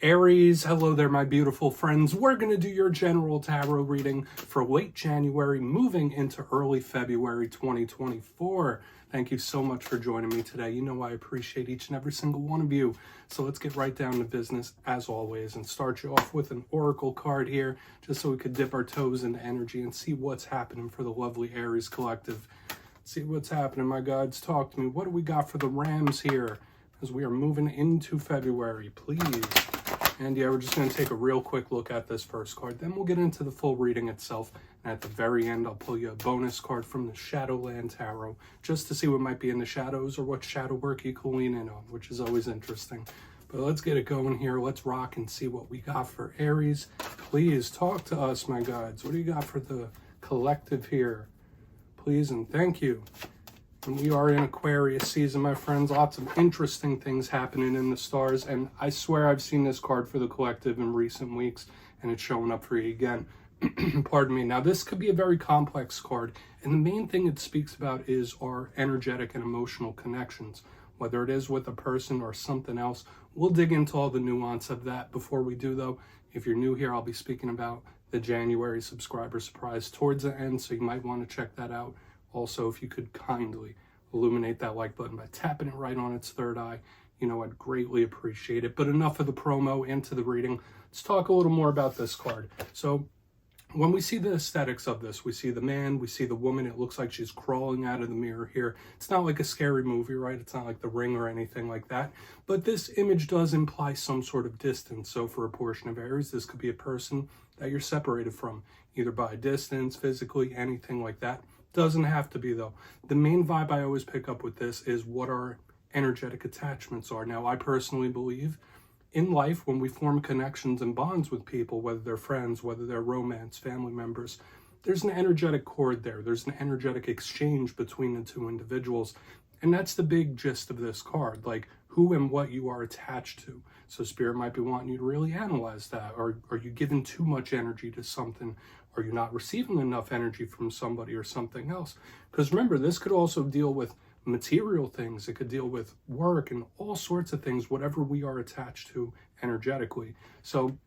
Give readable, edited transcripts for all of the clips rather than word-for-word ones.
Aries, hello there, my beautiful friends. We're going to do your general tarot reading for late January, moving into early February 2024. Thank you so much for joining me today. You know I appreciate each and every single one of you. So let's get right down to business, as always, and start you off with an oracle card here, just so we could dip our toes into energy and see what's happening for the lovely Aries collective. See what's happening, my guides. Talk to me. What do we got for the Rams here as we are moving into February, please? And yeah, we're just going to take a real quick look at this first card. Then we'll get into the full reading itself. And at the very end, I'll pull you a bonus card from the Shadowland Tarot, just to see what might be in the shadows or what shadow work you can lean in on, which is always interesting. But let's get it going here. Let's rock and see what we got for Aries. Please talk to us, my guides. What do you got for the collective here? Please and thank you. And we are in Aquarius season, my friends. Lots of interesting things happening in the stars. And I swear I've seen this card for the collective in recent weeks, and it's showing up for you again. Pardon me. Now, this could be a very complex card. And the main thing it speaks about is our energetic and emotional connections, whether it is with a person or something else. We'll dig into all the nuance of that. Before we do, though, if you're new here, I'll be speaking about the January subscriber surprise towards the end, so you might want to check that out. Also, if you could kindly illuminate that like button by tapping it right on its third eye, you know, I'd greatly appreciate it. But enough of the promo, into the reading. Let's talk a little more about this card. So when we see the aesthetics of this, we see the man, we see the woman. It looks like she's crawling out of the mirror here. It's not like a scary movie, right? It's not like The Ring or anything like that. But this image does imply some sort of distance. So for a portion of Aries, this could be a person that you're separated from, either by distance, physically, anything like that. Doesn't have to be, though. The main vibe I always pick up with this is what our energetic attachments are. Now, I personally believe in life, when we form connections and bonds with people, whether they're friends, whether they're romance, family members, there's an energetic cord there. There's an energetic exchange between the two individuals. And that's the big gist of this card, like who and what you are attached to. So Spirit might be wanting you to really analyze that. Are you giving too much energy to something? Are you not receiving enough energy from somebody or something else? Because remember, this could also deal with material things. It could deal with work and all sorts of things, whatever we are attached to energetically. So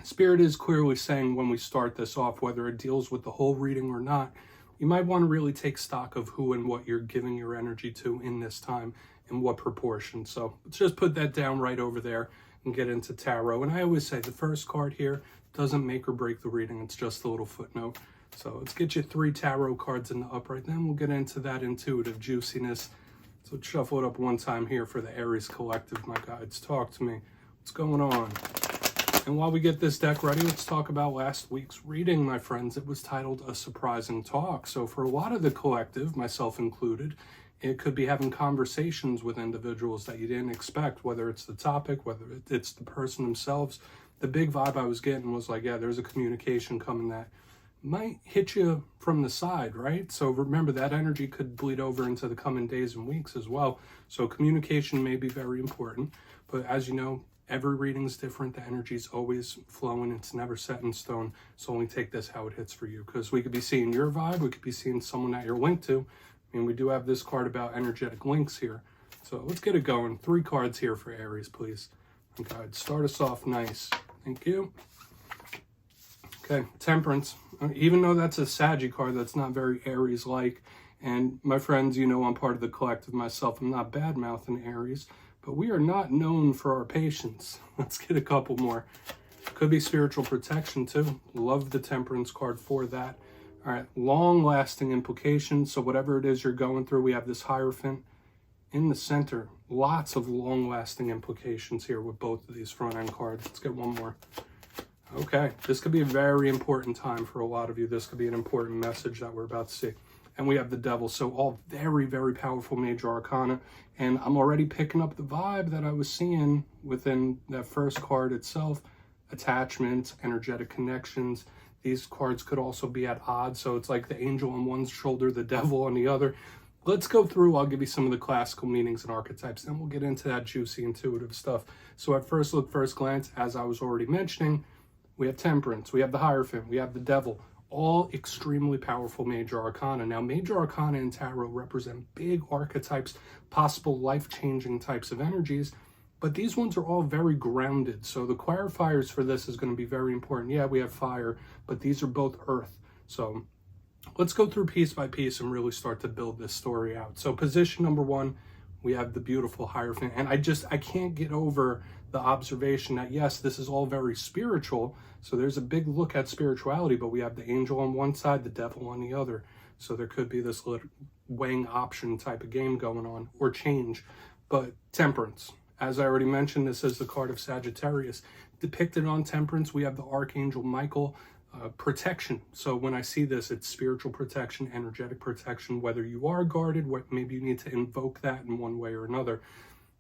Spirit is clearly saying when we start this off, whether it deals with the whole reading or not, you might want to really take stock of who and what you're giving your energy to in this time, in what proportion. So let's just put that down right over there and get into tarot. And I always say the first card here doesn't make or break the reading. It's just a little footnote. So let's get you 3 tarot cards in the upright. Then we'll get into that intuitive juiciness. So let's shuffle it up one time here for the Aries collective, my guides. Talk to me. What's going on? And while we get this deck ready, let's talk about last week's reading, my friends. It was titled A Surprising Talk. So for a lot of the collective, myself included, it could be having conversations with individuals that you didn't expect, whether it's the topic, whether it's the person themselves. The big vibe I was getting was like, yeah, there's a communication coming that might hit you from the side, right? So remember, that energy could bleed over into the coming days and weeks as well. So communication may be very important. But as you know, every reading is different. The energy is always flowing. It's never set in stone. So only take this how it hits for you. Because we could be seeing your vibe. We could be seeing someone that you're linked to. I mean, we do have this card about energetic links here. So let's get it going. 3 cards here for Aries, please. Okay, start us off nice. Thank you. Okay, Temperance. Even though that's a Saggy card, that's not very Aries-like. And my friends, you know I'm part of the collective myself. I'm not bad-mouthing Aries, but we are not known for our patience. Let's get a couple more. Could be spiritual protection, too. Love the Temperance card for that. All right, long-lasting implications. So whatever it is you're going through, we have this Hierophant in the center. Lots of long-lasting implications here with both of these front-end cards. Let's get one more. Okay, this could be a very important time for a lot of you. This could be an important message that we're about to see. And we have the Devil. So all very, very powerful major arcana. And I'm already picking up the vibe that I was seeing within that first card itself. Attachments, energetic connections. These cards could also be at odds. So it's like the angel on one shoulder, the devil on the other. Let's go through. I'll give you some of the classical meanings and archetypes. Then we'll get into that juicy, intuitive stuff. So at first look, first glance, as I was already mentioning, we have Temperance, we have the Hierophant, we have the Devil. All extremely powerful major arcana. Now, major arcana in tarot represent big archetypes, possible life-changing types of energies. But these ones are all very grounded. So the clarifiers for this is going to be very important. Yeah, we have fire, but these are both earth. So let's go through piece by piece and really start to build this story out. So position number one, we have the beautiful Hierophant. And I can't get over the observation that, yes, this is all very spiritual. So there's a big look at spirituality, but we have the angel on one side, the devil on the other. So there could be this little weighing option type of game going on, or change. But Temperance, as I already mentioned, this is the card of Sagittarius. Depicted on Temperance, we have the Archangel Michael, protection. So when I see this, it's spiritual protection, energetic protection, whether you are guarded, maybe you need to invoke that in one way or another.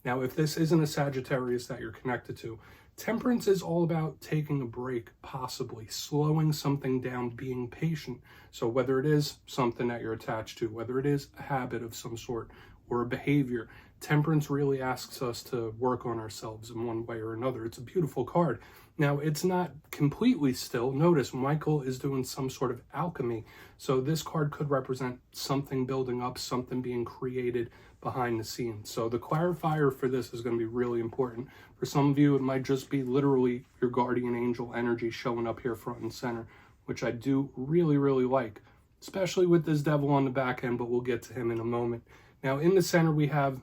Now, if this isn't a Sagittarius that you're connected to, Temperance is all about taking a break, possibly slowing something down, being patient. So whether it is something that you're attached to, whether it is a habit of some sort or a behavior, Temperance really asks us to work on ourselves in one way or another. It's a beautiful card. Now, it's not completely still. Notice Michael is doing some sort of alchemy. So this card could represent something building up, something being created behind the scenes. So the clarifier for this is going to be really important. For some of you, it might just be literally your guardian angel energy showing up here front and center, which I do really, really like, especially with this devil on the back end, but we'll get to him in a moment. Now, in the center, we have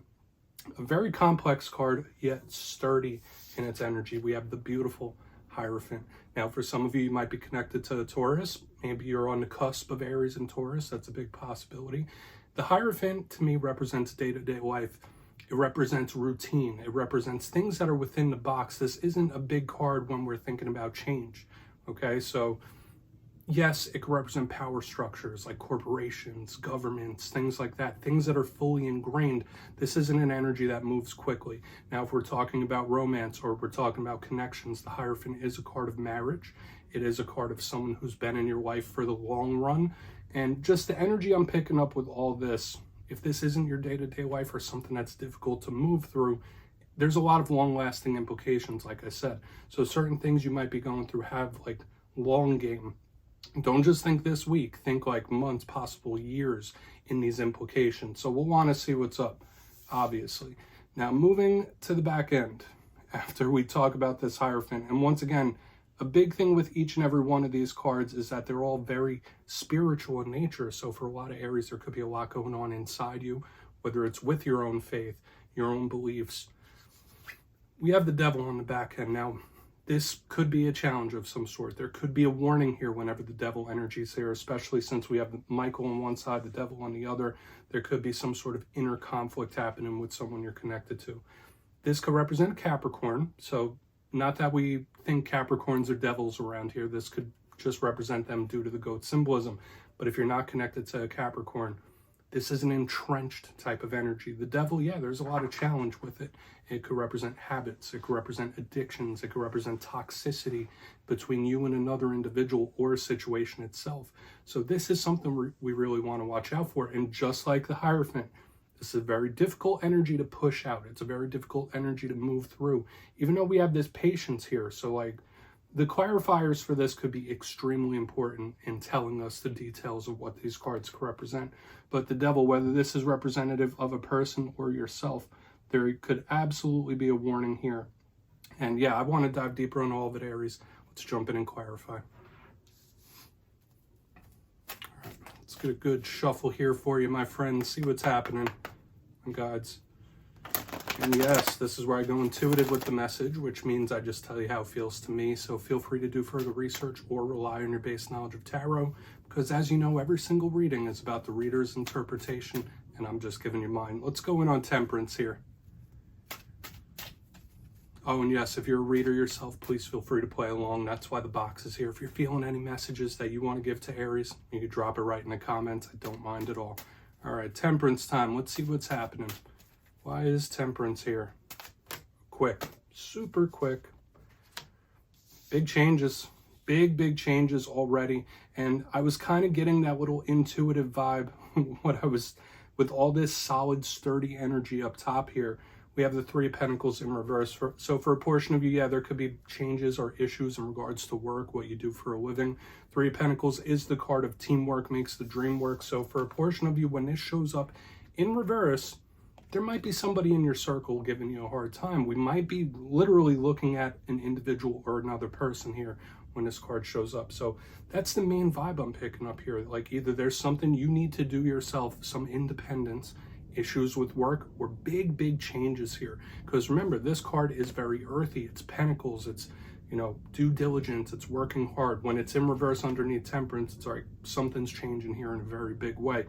a very complex card, yet sturdy in its energy. We have the beautiful Hierophant. Now, for some of you, you might be connected to Taurus. Maybe you're on the cusp of Aries and Taurus. That's a big possibility. The Hierophant, to me, represents day-to-day life. It represents routine. It represents things that are within the box. This isn't a big card when we're thinking about change, okay? So yes, it can represent power structures like corporations, governments, things like that, things that are fully ingrained. This isn't an energy that moves quickly. Now, if we're talking about romance or we're talking about connections, the Hierophant is a card of marriage. It is a card of someone who's been in your life for the long run. And just the energy I'm picking up with all this, if this isn't your day-to-day life or something that's difficult to move through, there's a lot of long-lasting implications, like I said. So certain things you might be going through have like long game. Don't just think this week, think like months, possible years in these implications. So we'll want to see what's up, obviously. Now, moving to the back end, after we talk about this Hierophant, and once again, a big thing with each and every one of these cards is that they're all very spiritual in nature. So for a lot of Aries, there could be a lot going on inside you, whether it's with your own faith, your own beliefs. We have the devil on the back end. Now, this could be a challenge of some sort. There could be a warning here whenever the devil energy is here, especially since we have Michael on one side, the devil on the other. There could be some sort of inner conflict happening with someone you're connected to. This could represent Capricorn. So not that we think Capricorns are devils around here. This could just represent them due to the goat symbolism. But if you're not connected to a Capricorn, this is an entrenched type of energy. The devil, yeah, there's a lot of challenge with it. It could represent habits. It could represent addictions. It could represent toxicity between you and another individual or a situation itself. So this is something we really want to watch out for. And just like the Hierophant, this is a very difficult energy to push out. It's a very difficult energy to move through, even though we have this patience here. So like the clarifiers for this could be extremely important in telling us the details of what these cards could represent. But the devil, whether this is representative of a person or yourself, there could absolutely be a warning here. And yeah, I want to dive deeper on all of it, Aries. Let's jump in and clarify. All right, let's get a good shuffle here for you, my friends. See what's happening, my guides. And yes, this is where I go intuitive with the message, which means I just tell you how it feels to me. So feel free to do further research or rely on your base knowledge of tarot, because as you know, every single reading is about the reader's interpretation, and I'm just giving you mine. Let's go in on Temperance here. Oh, and yes, if you're a reader yourself, please feel free to play along. That's why the box is here. If you're feeling any messages that you want to give to Aries, you can drop it right in the comments. I don't mind at all. All right, Temperance time. Let's see what's happening. Why is Temperance here? Quick, super quick. Big changes, big changes already. And I was kind of getting that little intuitive vibe with all this solid, sturdy energy up top here. We have the Three of Pentacles in reverse. So for a portion of you, yeah, there could be changes or issues in regards to work, what you do for a living. Three of Pentacles is the card of teamwork makes the dream work. So for a portion of you, when this shows up in reverse, there might be somebody in your circle giving you a hard time. We might be literally looking at an individual or another person here when this card shows up. So that's the main vibe I'm picking up here. Like either there's something you need to do yourself, some independence, issues with work, or big changes here. Because remember, this card is very earthy. It's pentacles, it's, you know, due diligence, it's working hard. When it's in reverse underneath temperance, it's like something's changing here in a very big way,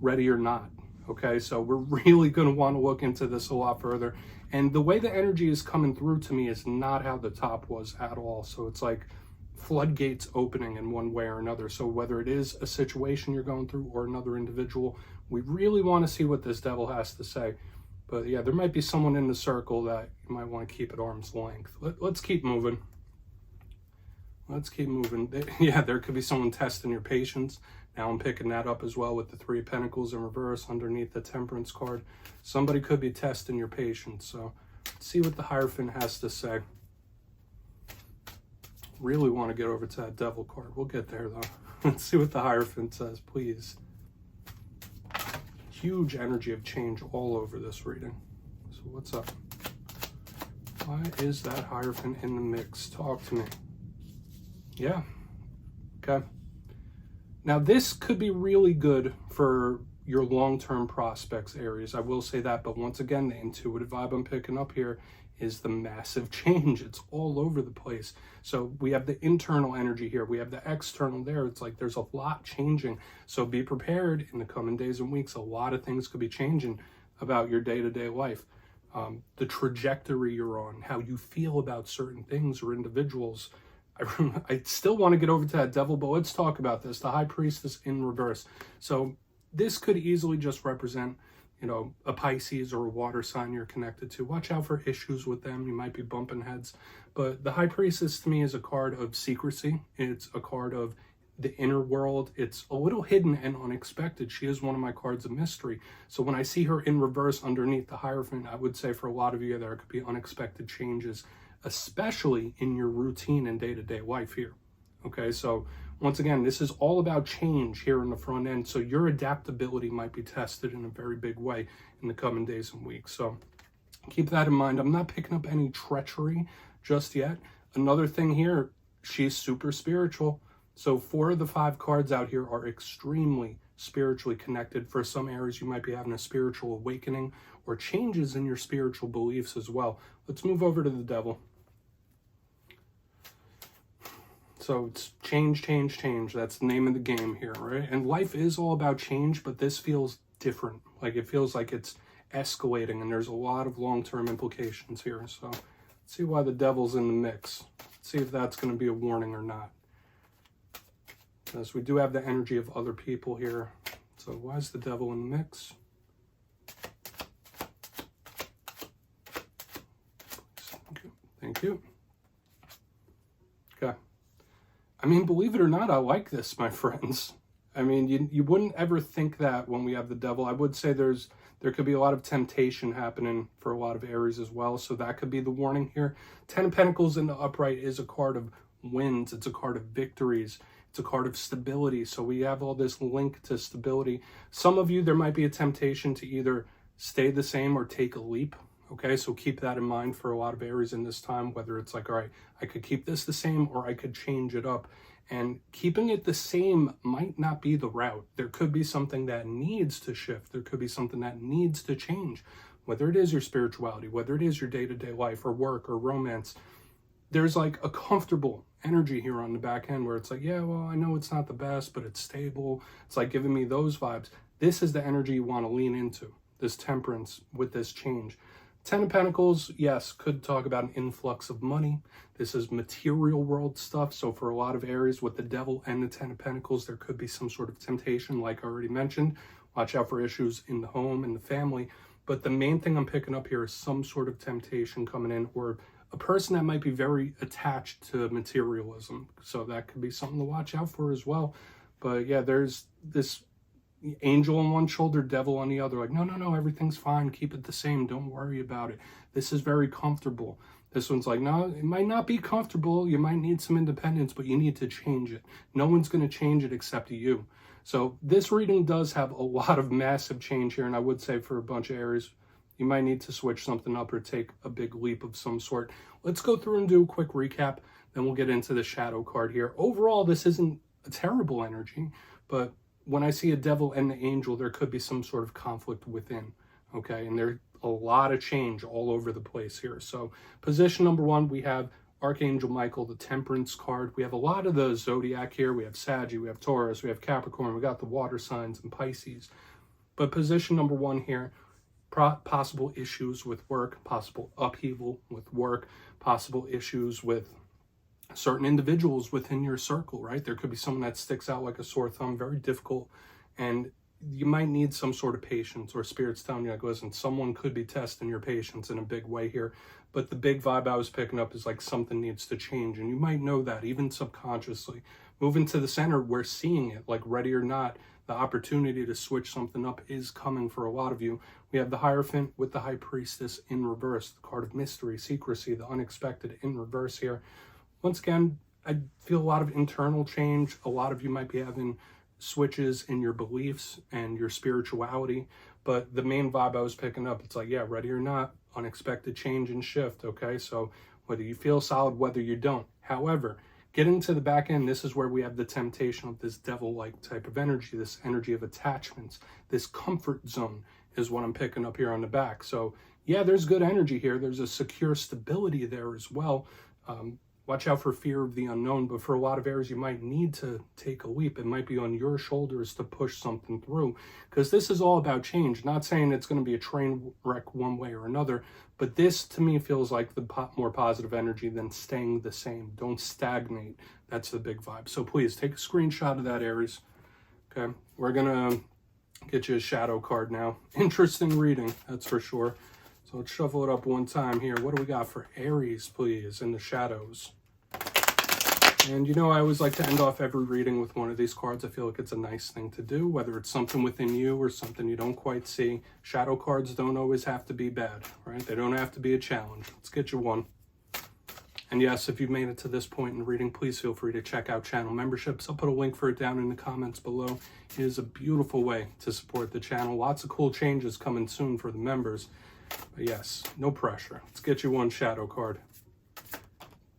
ready or not. Okay, so we're really going to want to look into this a lot further. And the way the energy is coming through to me is not how the top was at all. So it's like floodgates opening in one way or another. So whether it is a situation you're going through or another individual, we really want to see what this devil has to say. But yeah, there might be someone in the circle that you might want to keep at arm's length. Let's keep moving. Let's keep moving. Yeah, there could be someone testing your patience. Now I'm picking that up as well with the Three of Pentacles in reverse underneath the Temperance card. Somebody could be testing your patience. So let's see what the Hierophant has to say. Really want to get over to that Devil card. We'll get there though. Let's see what the Hierophant says, please. Huge energy of change all over this reading. So what's up? Why is that Hierophant in the mix? Talk to me. Yeah. Okay. Now this could be really good for your long-term prospects, Aries. I will say that, but once again, the intuitive vibe I'm picking up here is the massive change. It's all over the place. So we have the internal energy here. We have the external there. It's like there's a lot changing. So be prepared in the coming days and weeks. A lot of things could be changing about your day-to-day life. The trajectory you're on, how you feel about certain things or individuals. I still want to get over to that Devil, but let's talk about this. The High Priestess in reverse. So this could easily just represent, you know, a Pisces or a water sign you're connected to. Watch out for issues with them. You might be bumping heads. But the High Priestess to me is a card of secrecy. It's a card of the inner world. It's a little hidden and unexpected. She is one of my cards of mystery. So when I see her in reverse underneath the Hierophant, I would say for a lot of you there could be unexpected changes, especially in your routine and day-to-day life here. Okay, so once again, this is all about change here in the front end. So your adaptability might be tested in a very big way in the coming days and weeks. So keep that in mind. I'm not picking up any treachery just yet. Another thing here, she's super spiritual. So 4 of the 5 cards out here are extremely spiritually connected. For some areas, you might be having a spiritual awakening or changes in your spiritual beliefs as well. Let's move over to the Devil. So it's change. That's the name of the game here, right? And life is all about change, but this feels different. Like it feels like it's escalating and there's a lot of long-term implications here. So let's see why the Devil's in the mix. Let's see if that's going to be a warning or not. Because we do have the energy of other people here. So why is the Devil in the mix? Thank you. Okay. I mean, believe it or not, I like this, my friends. I mean, you wouldn't ever think that when we have the Devil. I would say there could be a lot of temptation happening for a lot of Aries as well. So that could be the warning here. 10 of Pentacles in the upright is a card of wins. It's a card of victories. It's a card of stability. So we have all this link to stability. Some of you, there might be a temptation to either stay the same or take a leap. Okay, so keep that in mind for a lot of Aries in this time, whether it's like, all right, I could keep this the same or I could change it up. And keeping it the same might not be the route. There could be something that needs to shift. There could be something that needs to change, whether it is your spirituality, whether it is your day-to-day life or work or romance. There's like a comfortable energy here on the back end where it's like, yeah, well, I know it's not the best, but it's stable. It's like giving me those vibes. This is the energy you want to lean into, this temperance with this change. 10 of Pentacles, yes, could talk about an influx of money. This is material world stuff. So for a lot of Aries with the Devil and the 10 of Pentacles, there could be some sort of temptation, like I already mentioned. Watch out for issues in the home and the family. But the main thing I'm picking up here is some sort of temptation coming in, or a person that might be very attached to materialism. So that could be something to watch out for as well. But yeah, there's this angel on one shoulder, devil on the other. Like, no, everything's fine. Keep it the same. Don't worry about it. This is very comfortable. This one's like, no, it might not be comfortable. You might need some independence, but you need to change it. No one's going to change it except you. So this reading does have a lot of massive change here. And I would say for a bunch of Aries, you might need to switch something up or take a big leap of some sort. Let's go through and do a quick recap, then we'll get into the shadow card here. Overall, this isn't a terrible energy, but when I see a devil and the angel, there could be some sort of conflict within, okay? And there's a lot of change all over the place here. So position number 1, we have Archangel Michael, the Temperance card. We have a lot of the zodiac here. We have Sagittarius, we have Taurus, we have Capricorn, we got the water signs and Pisces. But position number 1 here, possible issues with work, possible upheaval with work, possible issues with certain individuals within your circle, right? There could be someone that sticks out like a sore thumb, very difficult, and you might need some sort of patience, or spirit's telling you, like, listen, someone could be testing your patience in a big way here. But the big vibe I was picking up is like something needs to change, and you might know that even subconsciously. Moving to the center, we're seeing it, like ready or not, the opportunity to switch something up is coming for a lot of you. We have the Hierophant with the High Priestess in reverse, the card of mystery, secrecy, the unexpected in reverse here. Once again, I feel a lot of internal change. A lot of you might be having switches in your beliefs and your spirituality, but the main vibe I was picking up, it's like, yeah, ready or not, unexpected change and shift, okay? So whether you feel solid, whether you don't. However, getting to the back end, this is where we have the temptation of this devil-like type of energy, this energy of attachments, this comfort zone is what I'm picking up here on the back. So yeah, there's good energy here. There's a secure stability there as well. Watch out for fear of the unknown, but for a lot of Aries, you might need to take a leap. It might be on your shoulders to push something through, because this is all about change. Not saying it's going to be a train wreck one way or another, but this to me feels like the more positive energy than staying the same. Don't stagnate. That's the big vibe. So please take a screenshot of that, Aries. Okay, we're going to get you a shadow card now. Interesting reading, that's for sure. So let's shuffle it up one time here. What do we got for Aries, please, in the shadows? And you know, I always like to end off every reading with one of these cards. I feel like it's a nice thing to do, whether it's something within you or something you don't quite see. Shadow cards don't always have to be bad, right? They don't have to be a challenge. Let's get you one. And yes, if you've made it to this point in the reading, please feel free to check out channel memberships. I'll put a link for it down in the comments below. It is a beautiful way to support the channel. Lots of cool changes coming soon for the members. But yes, no pressure. Let's get you one shadow card.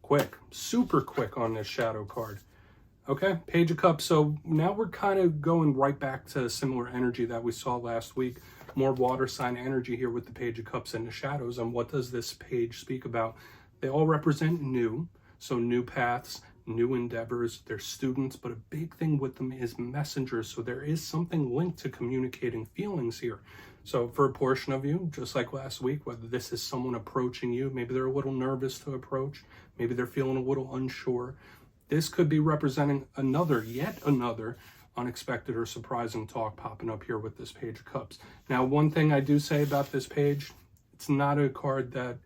Quick, super quick on this shadow card. Okay, Page of Cups. So now we're kind of going right back to similar energy that we saw last week. More water sign energy here with the Page of Cups and the shadows. And what does this page speak about? They all represent new. So new paths, new endeavors. They're students, but a big thing with them is messengers. So there is something linked to communicating feelings here. So for a portion of you, just like last week, whether this is someone approaching you, maybe they're a little nervous to approach, maybe they're feeling a little unsure. This could be representing yet another unexpected or surprising talk popping up here with this Page of Cups. Now, one thing I do say about this page, it's not a card that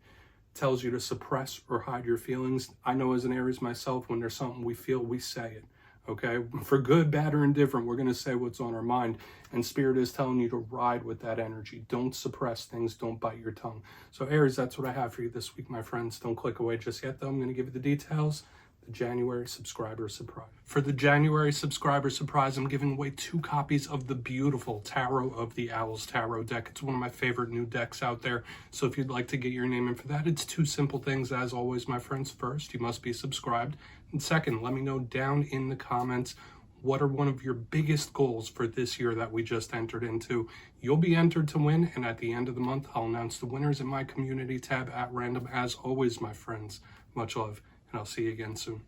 tells you to suppress or hide your feelings. I know as an Aries myself, when there's something we feel, we say it. Okay, for good, bad, or indifferent, we're going to say what's on our mind. And Spirit is telling you to ride with that energy. Don't suppress things. Don't bite your tongue. So Aries, that's what I have for you this week, my friends. Don't click away just yet, though. I'm going to give you the details. The January subscriber surprise. For the January subscriber surprise, I'm giving away 2 copies of the beautiful Tarot of the Owls tarot deck. It's one of my favorite new decks out there. So if you'd like to get your name in for that, it's 2 simple things. As always, my friends. First, you must be subscribed. And second, let me know down in the comments, what are one of your biggest goals for this year that we just entered into? You'll be entered to win, and at the end of the month, I'll announce the winners in my community tab at random. As always, my friends, much love, and I'll see you again soon.